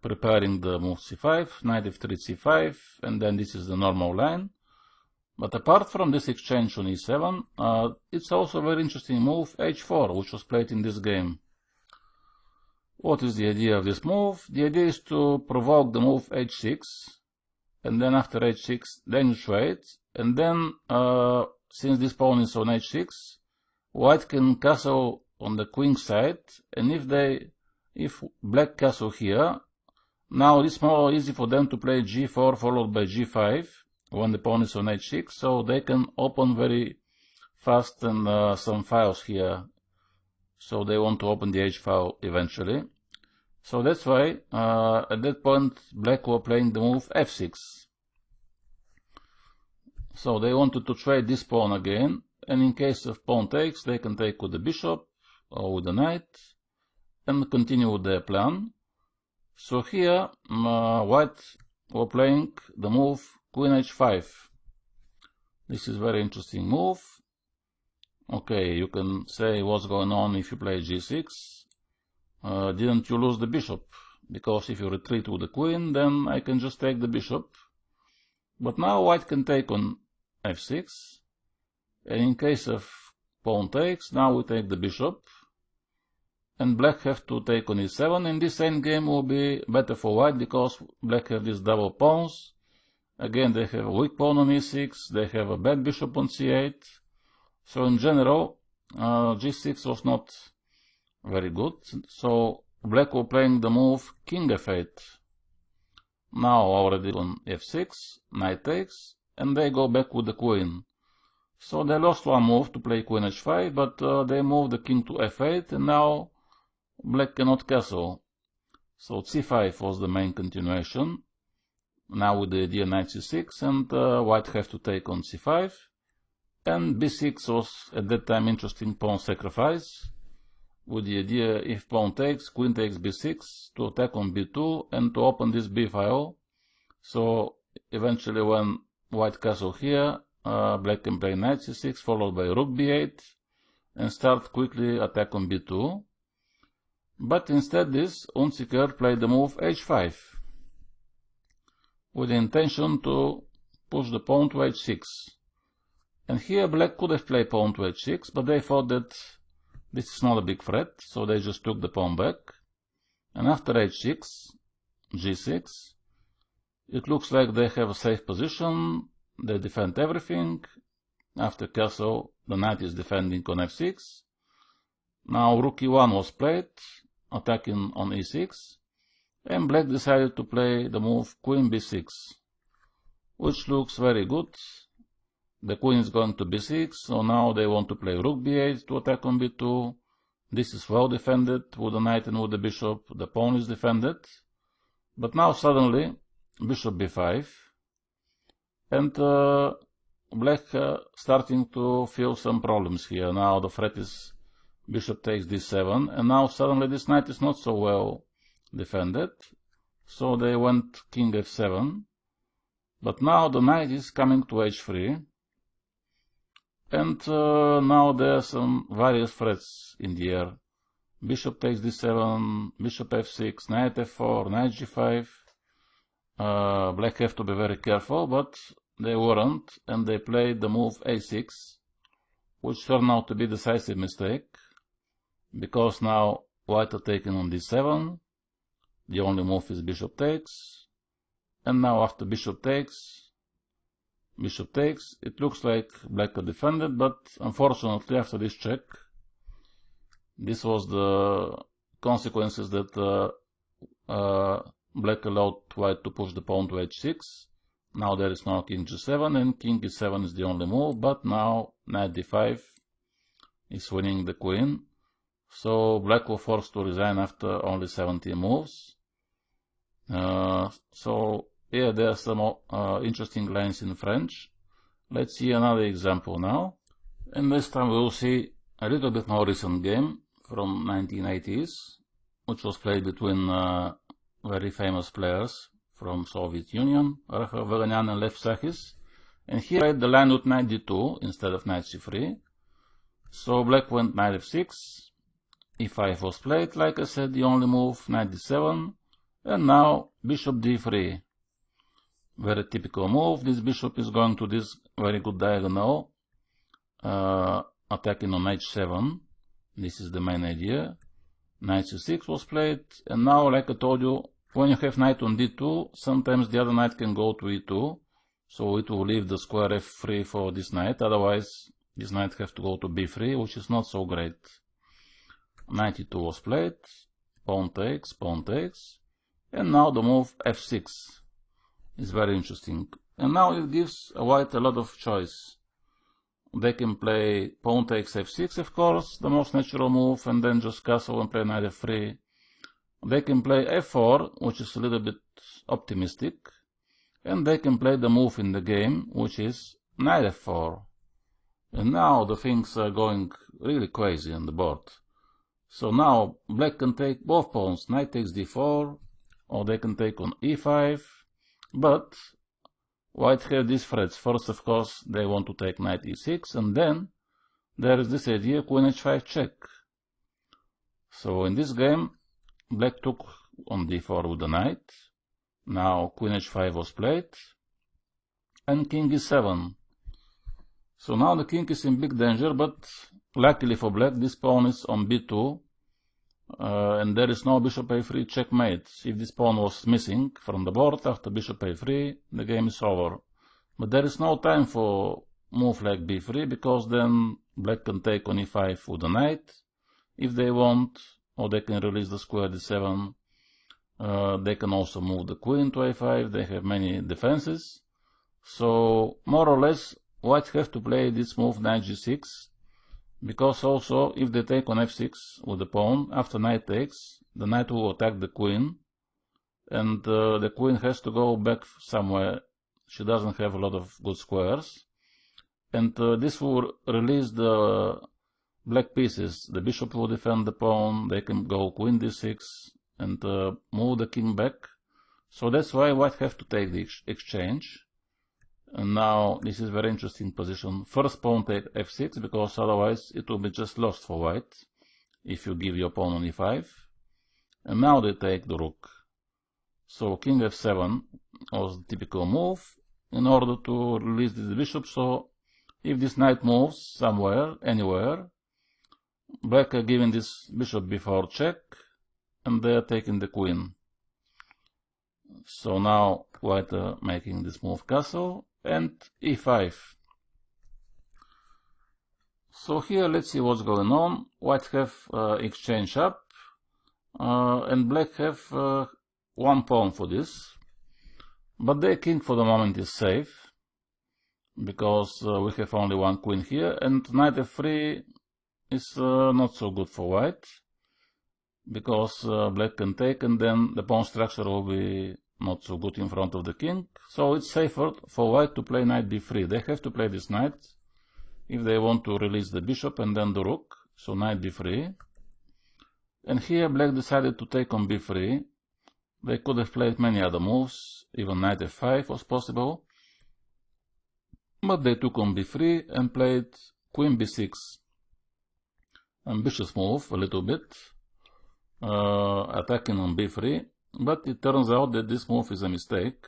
preparing the move c5, knight f3 c5, and then this is the normal line. But apart from this exchange on e7, it's also a very interesting move h4, which was played in this game. What is the idea of this move? The idea is to provoke the move h6, and then after h6, then you trade, and then, since this pawn is on h6, white can castle on the queen side, and if black castle here, now it's more easy for them to play g4 followed by g5 when the pawn is on h6, so they can open very fast and some files here. So they want to open the h file eventually. So that's why at that point black were playing the move f6. So they wanted to trade this pawn again, and in case of pawn takes, they can take with the bishop or with the knight and continue with their plan. So here white were playing the move queen h5. This is very interesting move. Okay, you can say what's going on if you play g6. Didn't you lose the bishop? Because if you retreat with the queen, then I can just take the bishop. But now white can take on f6. And in case of pawn takes, now we take the bishop. And black have to take on e7. And this endgame will be better for white because black have these double pawns. Again, they have a weak pawn on e6. They have a bad bishop on c8. So in general, g6 was not very good. So black were playing the move king f8. Now already on f6, knight takes, and they go back with the queen. So they lost one move to play queen h5, but they moved the king to f8, and now black cannot castle. So c5 was the main continuation. Now with the idea knight c6, and white have to take on c5. And b6 was at that time interesting pawn sacrifice, with the idea if pawn takes, queen takes b6 to attack on b2 and to open this b file. So eventually when white castle here, black can play knight c6 followed by rook b8 and start quickly attack on b2. But instead this Unziker played the move h5 with the intention to push the pawn to h6. And here black could have played pawn to h6, but they thought that this is not a big threat, so they just took the pawn back. And after h6, g6, it looks like they have a safe position, they defend everything. After castle, the knight is defending on f6. Now rook e1 was played, attacking on e6, and black decided to play the move queen b6, which looks very good. The queen is going to b6, so now they want to play rook b8 to attack on b2. This is well defended with the knight and with the bishop. The pawn is defended. But now suddenly, bishop b5. And black starting to feel some problems here. Now the threat is bishop takes d7. And now suddenly this knight is not so well defended. So they went king f7. But now the knight is coming to h3. And now there are some various threats in the air. Bishop takes d7, bishop f6, knight f4, knight g5. Black have to be very careful, but they weren't, and they played the move a6, which turned out to be a decisive mistake, because now white are taking on d7, the only move is bishop takes, and now after bishop takes, it looks like black are defended, but unfortunately after this check, this was the consequences that black allowed white to push the pawn to h6. Now there is now king g7, and king e7 is the only move, but now knight d5 is winning the queen. So black were forced to resign after only 17 moves. So yeah, there are some interesting lines in French. Let's see another example now. And this time we will see a little bit more recent game from 1980s, which was played between very famous players from Soviet Union, Rachel Vaganyan and Lev Sakis. And here I played the line with knight d2 instead of knight c3. So black went knight f6, e5 was played, like I said, the only move, knight d7, and now bishop d3. Very typical move. This bishop is going to this very good diagonal, attacking on h7. This is the main idea. Knight c6 was played, and now, like I told you, when you have knight on d2, sometimes the other knight can go to e2, so it will leave the square f3 for this knight, otherwise this knight have to go to b3, which is not so great. Knight e2 was played, pawn takes, and now the move f6 is very interesting. And now it gives white a lot of choice. They can play pawn takes f6, of course, the most natural move, and then just castle and play knight f3. They can play f4, which is a little bit optimistic, and they can play the move in the game, which is knight f4. And now the things are going really crazy on the board. So now black can take both pawns, knight takes d4, or they can take on e5, but white have these threats. First, of course, they want to take knight e6, and then there is this idea, queen h5 check. So in this game, black took on d4 with the knight. Now queen h5 was played, and king e7. So now the king is in big danger, but luckily for black, this pawn is on b2, and there is no bishop a3 checkmate. If this pawn was missing from the board after bishop a3, the game is over. But there is no time for move like b3, because then black can take on e5 with the knight if they want, or they can release the square d7. They can also move the queen to a5. They have many defenses. So more or less white have to play this move knight g6, because also if they take on f6 with the pawn, after knight takes, the knight will attack the queen, and the queen has to go back somewhere. She doesn't have a lot of good squares, and this will release the black pieces. The bishop will defend the pawn, they can go queen d6 and move the king back. So that's why white have to take the exchange. And now this is very interesting position. First pawn take f6, because otherwise it will be just lost for white if you give your pawn on e5. And now they take the rook. So king f7 was the typical move in order to release this bishop. So if this knight moves somewhere, anywhere, black are giving this bishop b4 check, and they are taking the queen. So now white are making this move castle, and e5. So here let's see what's going on. White have exchange up, and black have one pawn for this, but their king for the moment is safe, because we have only one queen here, and knight f3 is not so good for white, because black can take, and then the pawn structure will be not so good in front of the king. So it's safer for white to play knight b3. They have to play this knight if they want to release the bishop and then the rook. So knight b3. And here black decided to take on b3. They could have played many other moves, even knight f5 was possible, but they took on b3 and played queen b6. Ambitious move a little bit, attacking on b3. But it turns out that this move is a mistake,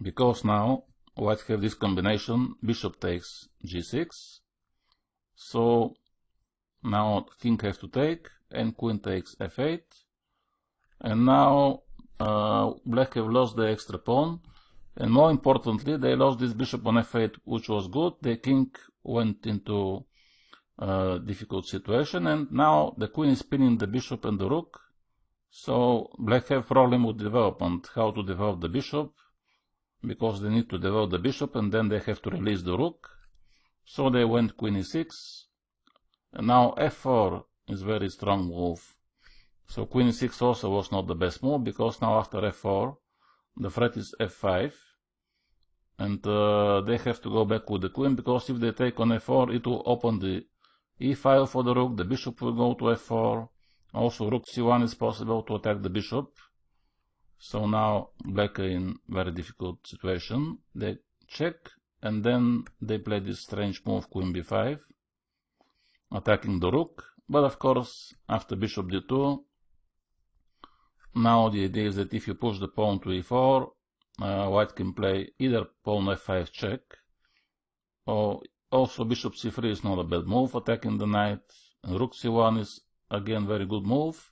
because now white have this combination, bishop takes g6, so now king has to take, and queen takes f8, and now black have lost the extra pawn, and more importantly, they lost this bishop on f8, which was good. The king went into a difficult situation, and now the queen is pinning the bishop and the rook. So black have problem with development, how to develop the bishop, because they need to develop the bishop and then they have to release the rook. So they went queen e6, and now f4 is very strong move. So queen e6 also was not the best move, because now after f4 the threat is f5, and they have to go back with the queen, because if they take on f4 it will open the e file for the rook, the bishop will go to f4. Also rook c1 is possible to attack the bishop, So now black are in very difficult situation. They check, and then they play this strange move queen b5, attacking the rook. But of course, after bishop d2, now the idea is that if you push the pawn to e4, white can play either pawn f5 check, or also bishop c3 is not a bad move, attacking the knight, and rook c1 is again very good move.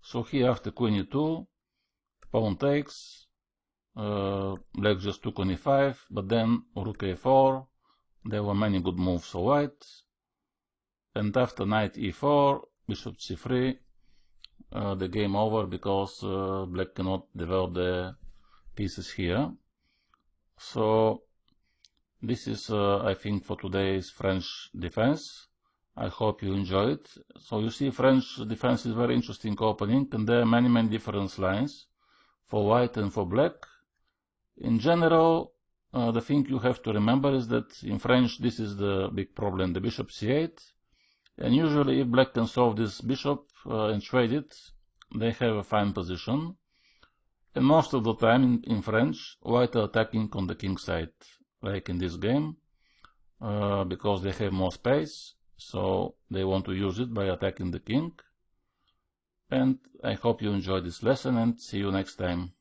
So here after queen e2, pawn takes, black just took on e5, but then rook a4, there were many good moves for white, and after knight e4, bishop c3, the game over because black cannot develop the pieces here. So this is, I think, for today's French defense. I hope you enjoy it. So you see, French defense is very interesting opening, and there are many different lines for white and for black. In general, the thing you have to remember is that in French this is the big problem, the bishop c8, and usually if black can solve this bishop and trade it, they have a fine position. And most of the time in French, white are attacking on the king side, like in this game, because they have more space, so they want to use it by attacking the king. And I hope you enjoyed this lesson, and see you next time.